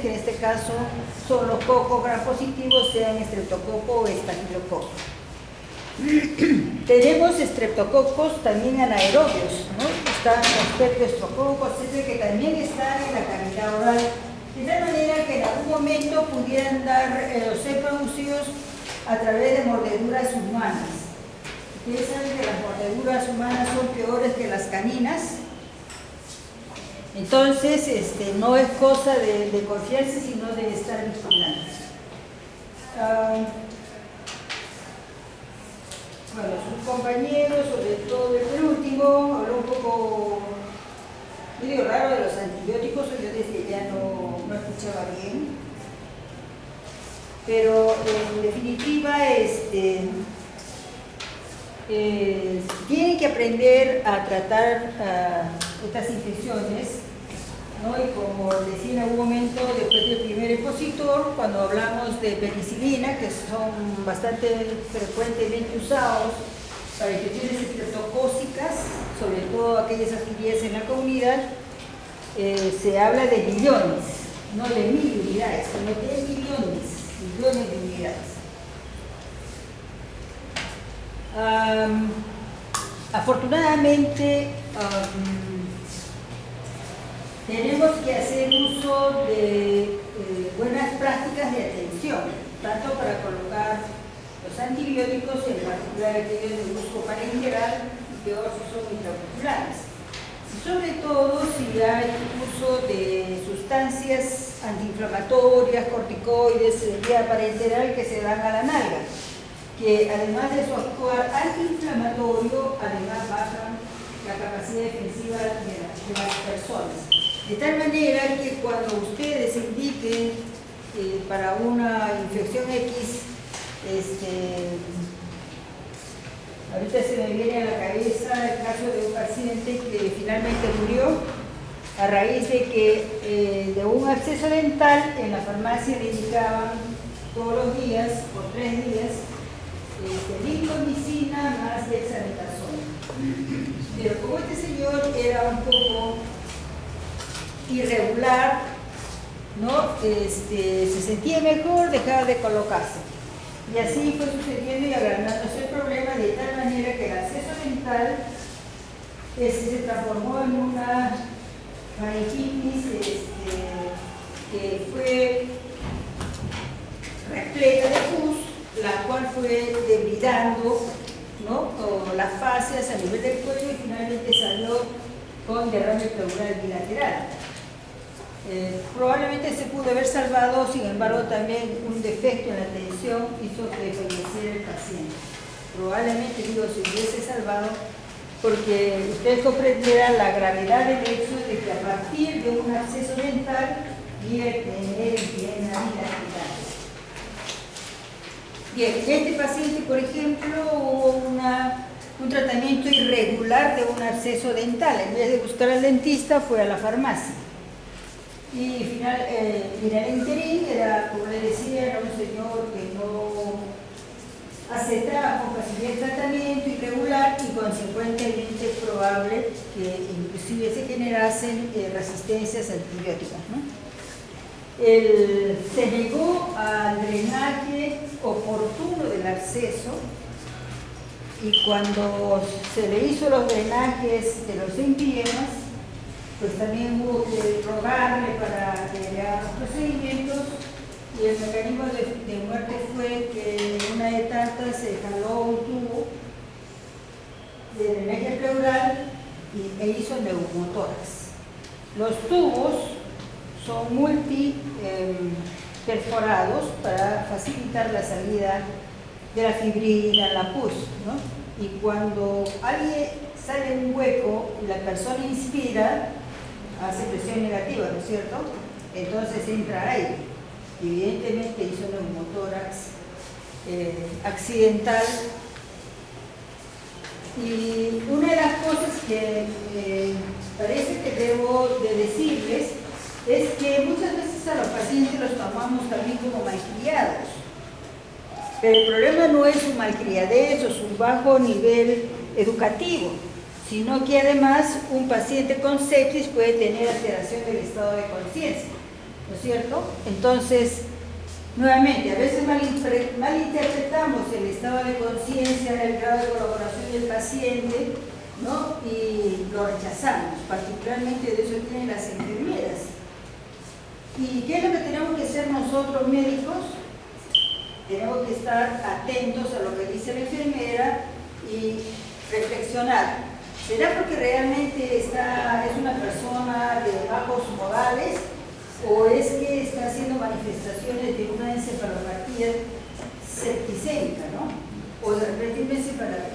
que en este caso son los cocos gram positivos, sean estreptococo o estafilococo. Tenemos estreptococos también anaerobios, ¿no? Están los peptoestrococos, que también están en la cavidad oral, de tal manera que en algún momento pudieran ser producidos a través de mordeduras humanas. Ustedes saben que las mordeduras humanas son peores que las caninas. Entonces, no es cosa de confianza, sino de estar vigilantes. Bueno, sus compañeros, sobre todo el penúltimo, habló un poco medio raro de los antibióticos, yo desde ya no escuchaba bien. Pero en definitiva, tienen que aprender a tratar estas infecciones, ¿no? Y como decía en algún momento, después del primer expositor, cuando hablamos de penicilina, que son bastante frecuentemente usados para infecciones estreptocócicas, sobre todo aquellas adquiridas en la comunidad, se habla de millones, no de 1000 unidades, sino de millones de unidades. Afortunadamente, tenemos que hacer uso de buenas prácticas de atención, tanto para colocar los antibióticos, en particular aquellos de uso parenteral, y peor si son intramusculares. Y sobre todo si hay uso de sustancias antiinflamatorias, corticoides, vía parenteral que se dan a la nalga, que además de su actuar antiinflamatorio, además bajan la capacidad defensiva de las personas. De tal manera que cuando ustedes indiquen para una infección X, ahorita se me viene a la cabeza el caso de un paciente que finalmente murió a raíz de que de un absceso dental en la farmacia le indicaban todos los días, por 3 días, lincomicina más dexametasona. Pero como este señor era un poco irregular, ¿no? Se sentía mejor, dejaba de colocarse. Y así fue sucediendo y agrandándose el problema, de tal manera que el absceso dental se transformó en una faringitis que fue repleta de pus, la cual fue debridando, ¿no? Las fascias a nivel del cuello y finalmente salió con derrame pleural bilateral. Probablemente se pudo haber salvado, sin embargo también un defecto en la tensión hizo que falleciera el paciente. Probablemente, digo, se hubiese salvado porque ustedes comprenderán la gravedad del hecho de que a partir de un absceso dental vierte en la vida. Bien, este paciente, por ejemplo, hubo un tratamiento irregular de un absceso dental. En vez de buscar al dentista, fue a la farmacia. Y mira, el interín era, como le decía, era un señor que no aceptaba con facilidad el tratamiento irregular y consecuentemente es probable que inclusive se generasen resistencias antibióticas, ¿no? Se negó al drenaje oportuno del absceso y cuando se le hizo los drenajes de los empiemas, pues también hubo que rogarle para que le haga los procedimientos y el mecanismo de muerte fue que en una de tantas se jaló un tubo de drenaje pleural e hizo neumotórax. Los tubos son perforados para facilitar la salida de la fibrina, la pus, ¿no? Y cuando sale un hueco y la persona inspira, hace presión negativa, ¿no es cierto? Entonces entra aire. Evidentemente hizo neumotórax accidental. Y una de las cosas que parece que debo de decirles es que muchas veces a los pacientes los tomamos también como malcriados. Pero el problema no es su malcriadez o su bajo nivel educativo, sino que además un paciente con sepsis puede tener alteración del estado de conciencia. ¿no es cierto? Entonces, nuevamente, a veces malinterpretamos el estado de conciencia, el grado de colaboración del paciente, ¿no? Y lo rechazamos, particularmente de eso tienen las enfermeras. ¿Y qué es lo que tenemos que hacer nosotros médicos? Tenemos que estar atentos a lo que dice la enfermera y reflexionar. ¿Será porque realmente es una persona de bajos modales o es que está haciendo manifestaciones de una encefalopatía septicémica, ¿no? O de repente una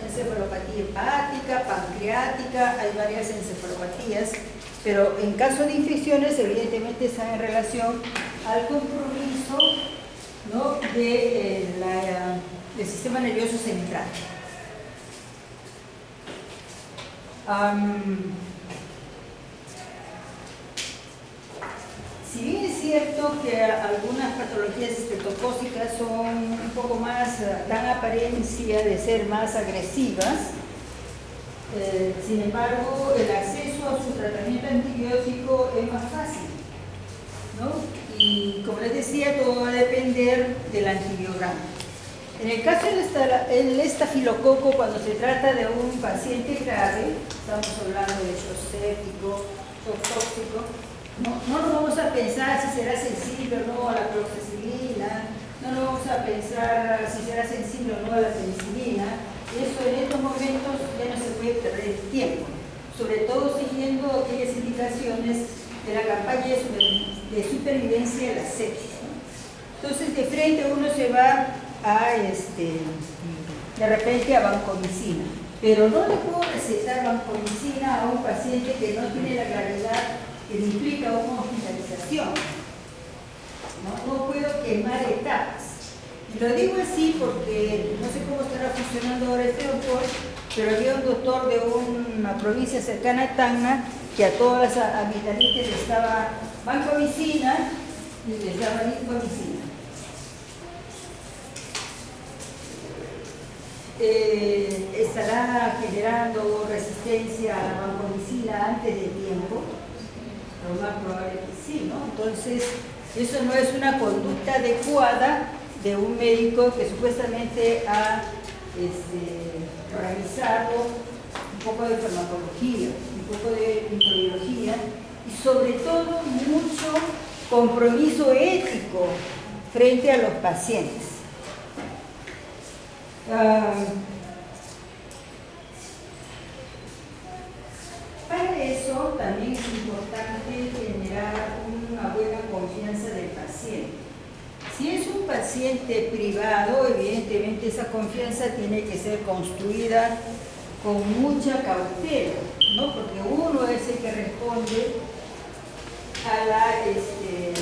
encefalopatía hepática, pancreática, hay varias encefalopatías, pero en caso de infecciones evidentemente están en relación al compromiso, ¿no? Del sistema nervioso central. Si bien es cierto que algunas patologías estreptocócicas son un poco más, dan apariencia de ser más agresivas, sin embargo, el acceso a su tratamiento antibiótico es más fácil, ¿no? Y como les decía, todo va a depender del antibiograma. En el caso del estafilococo, cuando se trata de un paciente grave, estamos hablando de shock séptico, shock tóxico, no nos vamos a pensar si será sensible o no a la cloxacilina, no nos vamos a pensar si será sensible o no a la penicilina. Eso en estos momentos ya no se puede perder tiempo, sobre todo siguiendo aquellas indicaciones de la campaña de supervivencia de la sepsis, ¿no? Entonces, de frente uno se va de repente a vancomicina, pero no le puedo recetar vancomicina a un paciente que no tiene la gravedad que le implica una hospitalización. No puedo quemar etapas. Y lo digo así porque no sé cómo estará funcionando ahora este doctor, pero había un doctor de una provincia cercana a Tacna que a todas las habitantes les daba vancomicina y les daba lincomicina. Estará generando resistencia a la vancomicina antes de tiempo, lo más probable que sí, ¿no? Entonces, eso no es una conducta adecuada de un médico que supuestamente ha realizado un poco de farmacología, un poco de microbiología y sobre todo mucho compromiso ético frente a los pacientes. Para eso también es importante generar una buena confianza del paciente. Si es un paciente privado, evidentemente esa confianza tiene que ser construida con mucha cautela, ¿no? Porque uno es el que responde a la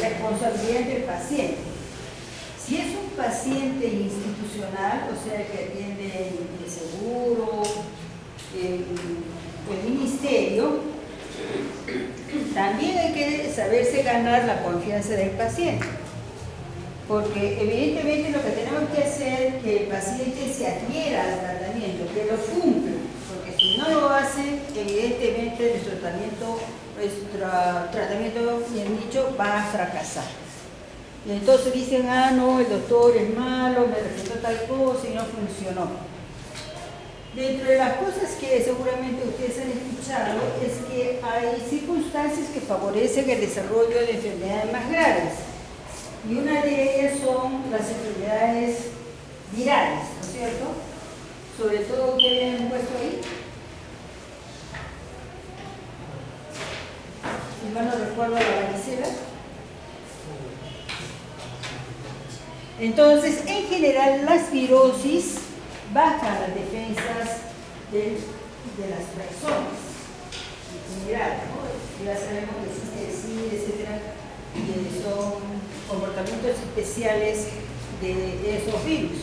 responsabilidad del paciente. Si es un paciente institucional, o sea, que atiende el seguro, el ministerio, también hay que saberse ganar la confianza del paciente. Porque evidentemente lo que tenemos que hacer es que el paciente se adhiera al tratamiento, que lo cumpla, porque si no lo hace, evidentemente nuestro tratamiento, bien dicho, va a fracasar. Y entonces dicen, no, el doctor es malo, me recetó tal cosa y no funcionó. Dentro de las cosas que seguramente ustedes han escuchado es que hay circunstancias que favorecen el desarrollo de enfermedades más graves. Y una de ellas son las enfermedades virales, ¿no es cierto? Sobre todo, ¿qué han puesto ahí? Si mal no recuerdo, la varicela. Entonces, en general, las virosis bajan las defensas de las personas. En general, ¿no? Ya sabemos que existe el SID, etcétera, que son comportamientos especiales de esos virus.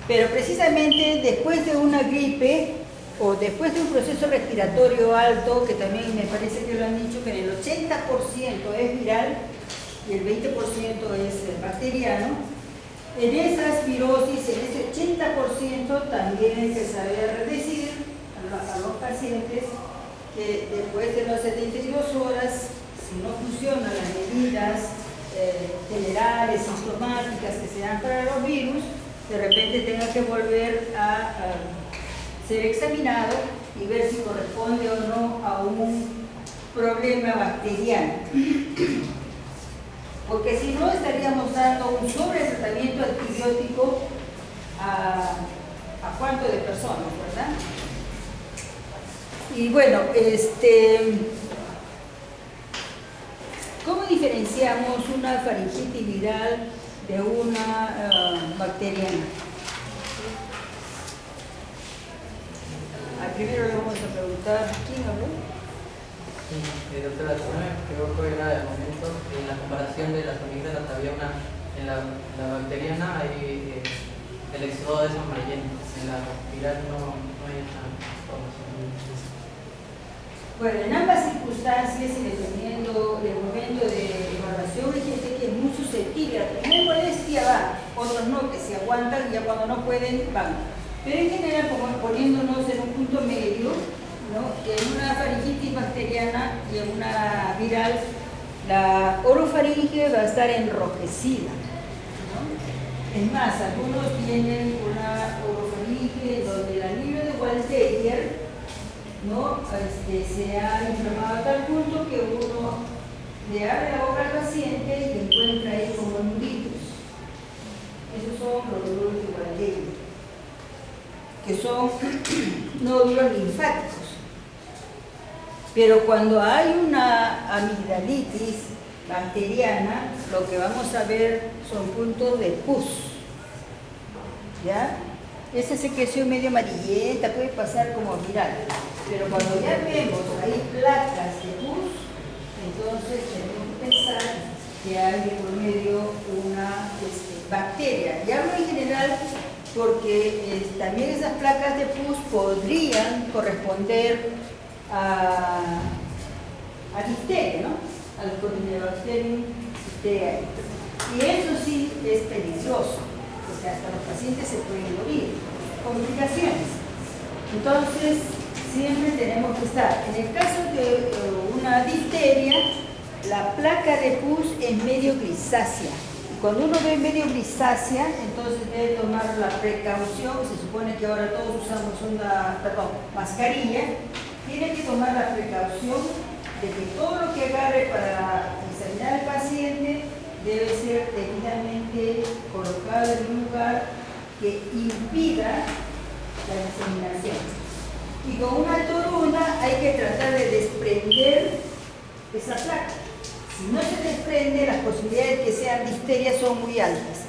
Pero precisamente después de una gripe o después de un proceso respiratorio alto, que también me parece que lo han dicho, que en el 80% es viral y el 20% es bacteriano, en esas virosis, en ese 80% también hay que saber decir a los pacientes que después de las 72 horas, si no funcionan las medidas generales, sintomáticas que se dan para los virus, de repente tenga que volver a ser examinado y ver si corresponde o no a un problema bacteriano. Porque si no, estaríamos dando un sobretratamiento antibiótico a cuánto de personas, ¿verdad? Y bueno, ¿cómo diferenciamos una faringitis viral de una bacteriana? Primero le vamos a preguntar, ¿quién habló? Sí, doctora, creo que era el momento en la comparación de las amígdalas, había en la bacteriana hay el éxodo es amarillento, en la viral no hay esa información. Bueno, en ambas circunstancias y dependiendo del momento de evaluación, hay gente que es muy susceptible, a tener molestia va, otros no, que se aguantan y ya cuando no pueden van. Pero en general, como poniéndonos en un punto medio, ¿no? En una faringitis bacteriana y en una viral, la orofaringe va a estar enrojecida, ¿no? Es más, algunos tienen una orofaringe donde la libra de Waldeyer, ¿no? Se ha inflamado a tal punto que uno le abre la boca al paciente y encuentra ahí como nuditos. Esos son los nódulos de Waldeyer, que son nódulos linfáticos. Pero cuando hay una amigdalitis bacteriana, lo que vamos a ver son puntos de pus, ¿ya? Esa secreción medio amarillenta puede pasar como viral, pero cuando ya vemos ahí placas de pus, entonces tenemos que pensar que hay por medio una bacteria. Y hablo en general porque también esas placas de pus podrían corresponder a difteria, ¿no? Al Corynebacterium diphtheriae. Y eso sí es peligroso, porque hasta los pacientes se pueden morir. Complicaciones. Entonces, siempre tenemos que estar. En el caso de una difteria, la placa de pus es medio grisácea. Cuando uno ve medio grisácea, entonces debe tomar la precaución, se supone que ahora todos usamos mascarilla, tiene que tomar la precaución de que todo lo que agarre para examinar al paciente debe ser debidamente colocado en un lugar que impida la diseminación. Y con una torunda hay que tratar de desprender esa placa. Si no se desprende, las posibilidades de que sean difterias son muy altas.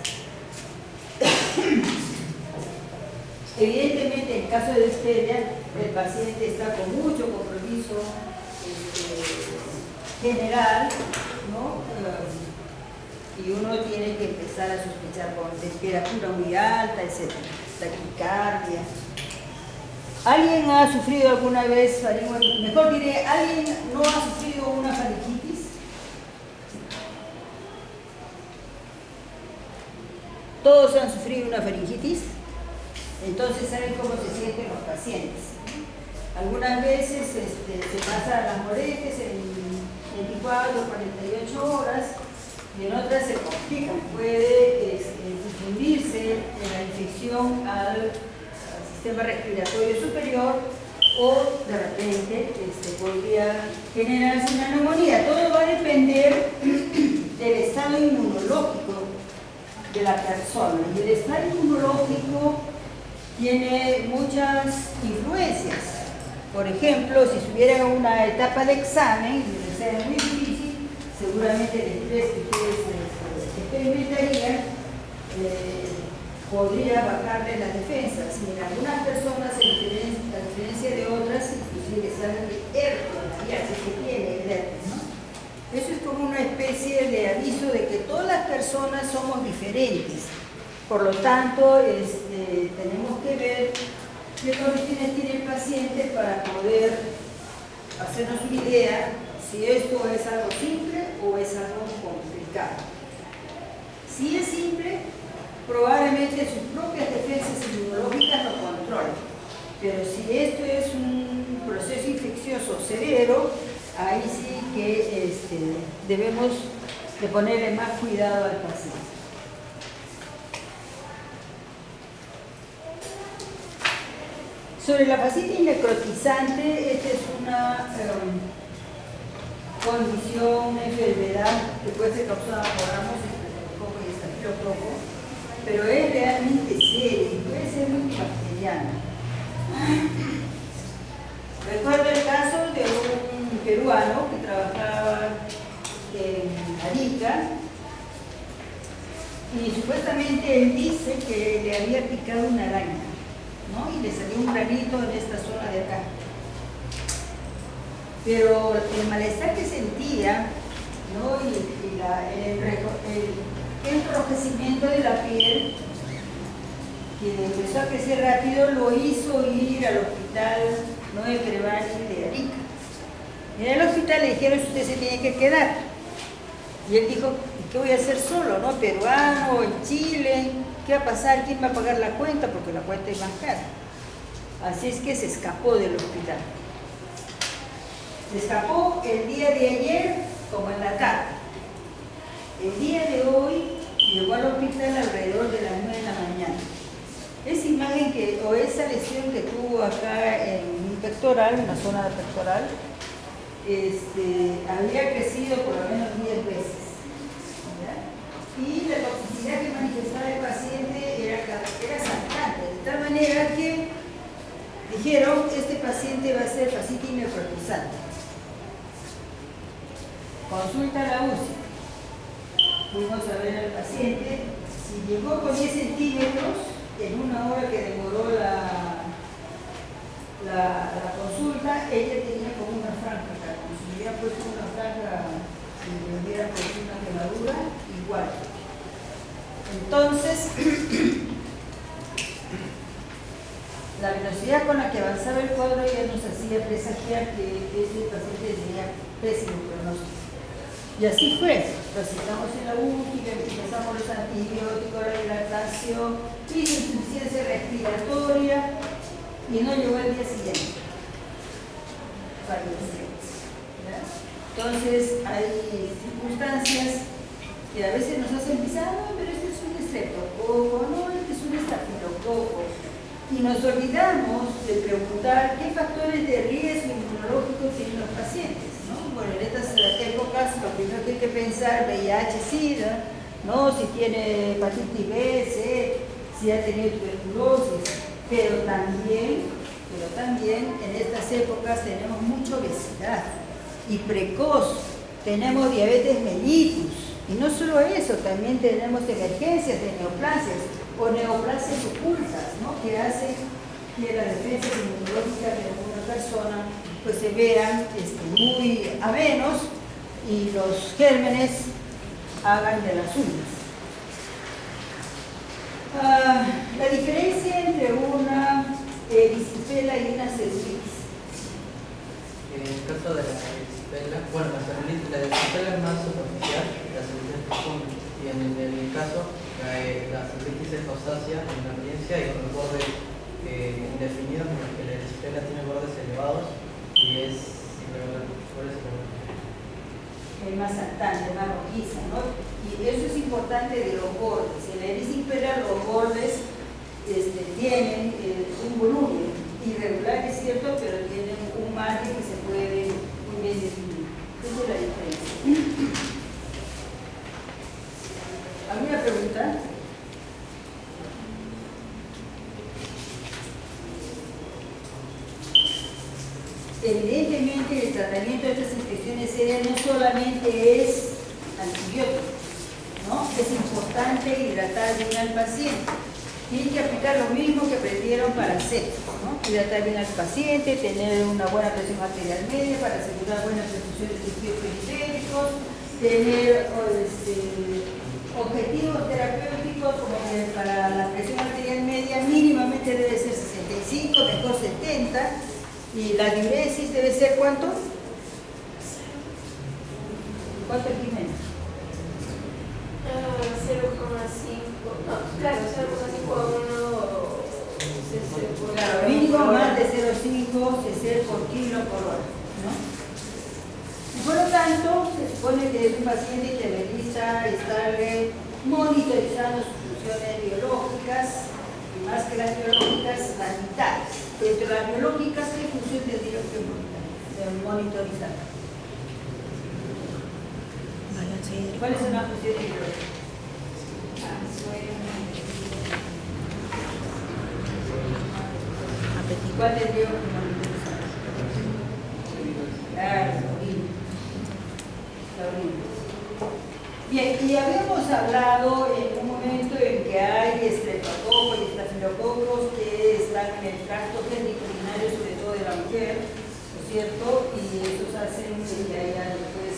Evidentemente, en el caso de difteria, el paciente está con mucho compromiso general, ¿no? Y uno tiene que empezar a sospechar con temperatura muy alta, etc. Taquicardia. ¿Alguien ha sufrido alguna vez faringitis? Mejor diré, ¿alguien no ha sufrido una faringitis? Todos han sufrido una faringitis, entonces saben cómo se sienten los pacientes. Algunas veces se pasan las molestias en 24 o 48 horas, y en otras se complican. Puede difundirse la infección al sistema respiratorio superior o de repente podría generarse una neumonía. Todo va a depender del estado inmunológico de la persona. Y el estado inmunológico tiene muchas influencias. Por ejemplo, si estuviera en una etapa de examen, y el examen es muy difícil, seguramente el estrés que ustedes experimentarían podría bajarle las defensas. Y en algunas personas, a diferencia de otras, inclusive salen de herpes, ya se tiene el herpes, ¿no? Eso es como una especie de aviso de que todas las personas somos diferentes. Por lo tanto, tenemos que ver qué condiciones tiene el paciente para poder hacernos una idea si esto es algo simple o es algo complicado. Si es simple, probablemente sus propias defensas inmunológicas lo controlen. Pero si esto es un proceso infeccioso severo, ahí sí que debemos de ponerle más cuidado al paciente. Sobre la fascitis necrotizante, esta es una condición, una enfermedad que puede ser causada por ambos estreptococo y estafilococo, pero es realmente seria y puede ser muy bacteriana. Recuerdo el caso de un peruano que trabajaba en Arica y supuestamente él dice que le había picado una araña, ¿no? Y le salió un granito en esta zona de acá. Pero el malestar que sentía, ¿no? El enrojecimiento de la piel, que empezó a crecer rápido, lo hizo ir al hospital Noé Crevani de Arica. Y en el hospital le dijeron: usted se tiene que quedar. Y él dijo: ¿y qué voy a hacer solo, no? Peruano, en Chile, ¿qué va a pasar? ¿Quién va a pagar la cuenta? Porque la cuenta es más cara. Así es que se escapó del hospital. Se escapó el día de ayer como en la tarde. El día de hoy llegó al hospital alrededor de las 9 de la mañana. Esa imagen o esa lesión que tuvo acá en un pectoral, en la zona pectoral, había crecido por lo menos 10 veces. ¿Ya? Y la toxicidad que manifestaba el paciente era saltante, de tal manera que dijeron: este paciente va a ser fascitis necrotizante. Consulta a la UCI. Fuimos a ver al paciente. Si llegó con 10 centímetros, en una hora que demoró la consulta, ella tenía como una franja acá. Como si hubiera puesto una franja, si le hubiera puesto una quemadura, igual. Entonces, la velocidad con la que avanzaba el cuadro ya nos hacía presagiar que este paciente tenía pésimo pronóstico. Y así fue. Lo citamos en la UCI, empezamos los antibióticos, la hidratación, hizo insuficiencia respiratoria y no llegó al día siguiente. Falleció. Entonces, hay circunstancias que a veces nos hacen pensar: no, pero este es un estreptococo, no, este es un estafilococo. Y nos olvidamos de preguntar qué factores de riesgo inmunológico tienen los pacientes, ¿no? Bueno, en estas épocas lo primero que hay que pensar: VIH, SIDA, ¿no? Si tiene hepatitis B, C, si ha tenido tuberculosis, pero también en estas épocas tenemos mucha obesidad y precoz, tenemos diabetes mellitus, y no solo eso, también tenemos emergencias de neoplasias o neoplasias ocultas, ¿no? Que hacen que las defensas inmunológicas de alguna persona pues se vean muy a menos y los gérmenes hagan de las suyas. La diferencia entre una erisipela y una celulitis. En el caso de la erisipela, bueno, la erisipela es más superficial, la celulitis es profunda. Y en el caso, la celulitis es rosácea en la apariencia y con bordes indefinidos, en los que la erisipela tiene bordes elevados y es irregular. Es más saltante, más rojiza, ¿no? Y eso es importante de los bordes. En la erisipela los bordes tienen un volumen irregular, es cierto, pero tienen un margen que se puede muy bien definir. Esa es la diferencia. ¿Alguna pregunta? Evidentemente el tratamiento de estas infecciones serias no solamente es antibiótico, ¿no? Es importante hidratar bien al paciente. Tienen que aplicar lo mismo que aprendieron para sepsis, ¿no? Hidratar bien al paciente, tener una buena presión arterial media para asegurar buenas perfusiones de líquidos periféricos, tener objetivos terapéuticos como que para la presión arterial media mínimamente debe ser 65, mejor 70, y la diuresis debe ser ¿cuánto? ¿Cuánto es, Jimena? 0,5, no, claro, 0,5 a 1 Claro, mínimo más de 0,5 cc por kilo por hora, ¿no? Y por lo tanto, se supone que es un paciente que debería estarle monitorizando sus funciones biológicas, y más que las biológicas, las vitales. Entre las biológicas, ¿qué función tendría que monitorizar? ¿Cuáles son las funciones biológicas? ¿Cuál tendría que monitorizar? Claro, la orina. Bien, y habíamos hablado en un momento en que hay estreptococos y estafilococos que están en el tracto genitourinario, sobre todo de la mujer, ¿no es cierto? Y esos hacen que haya después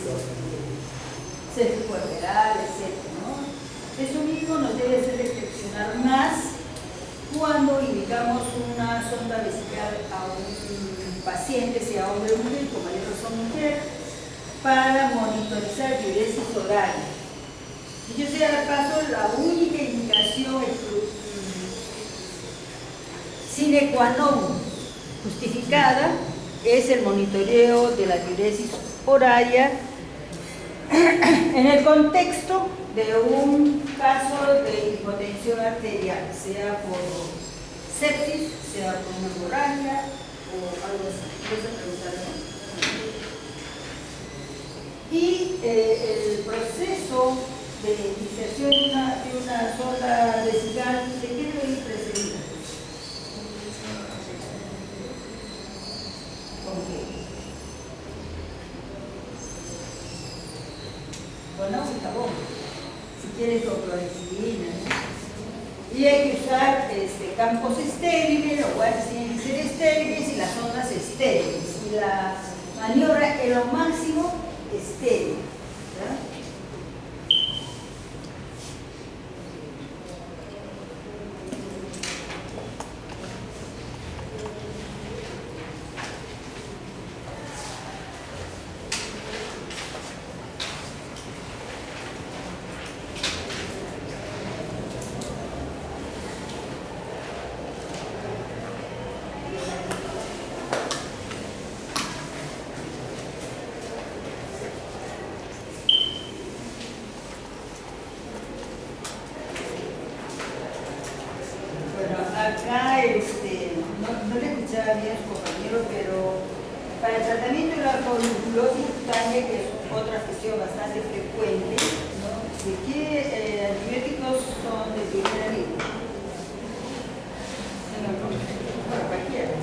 sepsis puerperal, etc., ¿no? Eso mismo nos debe hacer reflexionar más cuando indicamos una sonda vesical a un paciente, sea hombre o mujer, con mayor razón mujer, para monitorizar diuresis oral. Y yo sea de paso, la única indicación sine qua non justificada es el monitoreo de la diuresis horaria en el contexto de un caso de hipotensión arterial, sea por sepsis, sea por una hemorragia o algo así. Y el proceso de iniciación de una sonda vesical, ¿de qué debe ir precedida? ¿Con qué? Con agua y jabón, si quieres con clorexidina, ¿no? Y hay que usar campos estériles, los guantes tienen que ser estériles y las sondas estériles. Y la maniobra en lo máximo estéril. ¿Ya? Acá, no le escuchaba bien a su compañero, pero para el tratamiento de la foliculosis cutánea, que es otra afección bastante frecuente, ¿no? ¿De qué antibióticos son de primera línea? Bueno, cualquiera.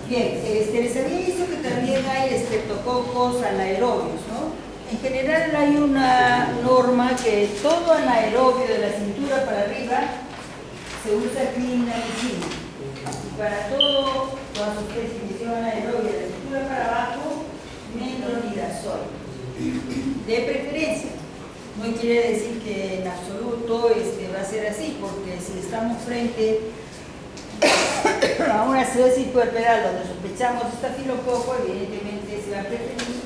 Bien, les había dicho que también hay estreptococos anaerobios, ¿no? En general hay una norma que todo anaerobio de la cintura para arriba se usa clindamicina. Y para todo, cuando ustedes inician anaerobio de la cintura para abajo, metronidazol. De preferencia. No quiere decir que en absoluto va a ser así, porque si estamos frente a una acidosis puerperal donde sospechamos estafilococo, evidentemente se va a preferir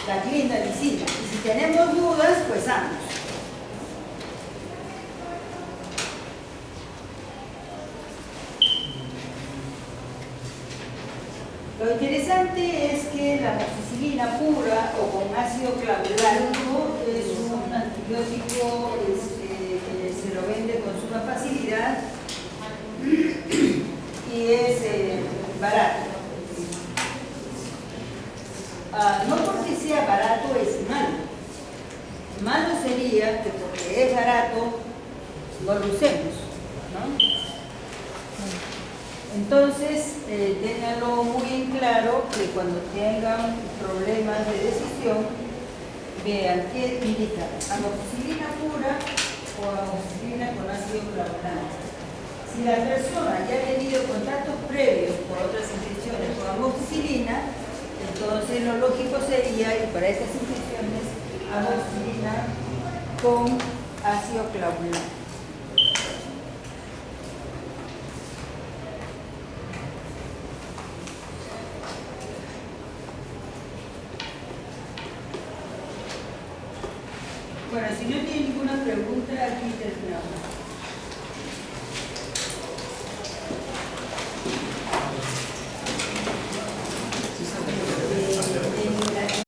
la clindamicina. Y si tenemos dudas, pues ambos. Lo interesante es que la amoxicilina pura o con ácido clavulánico es un antibiótico que se lo vende con suma facilidad y es barato. No porque sea barato es malo. Malo sería que porque es barato no lo usemos, ¿no? Entonces, ténganlo muy en claro que cuando tengan problemas de decisión, vean qué indica, amoxicilina pura o amoxicilina con ácido clavulánico. Si la persona ya ha tenido contactos previos por otras infecciones con amoxicilina, entonces lo lógico sería, y para estas infecciones, amoxicilina con ácido clavulánico. Bueno, si no tiene ninguna pregunta, aquí terminamos.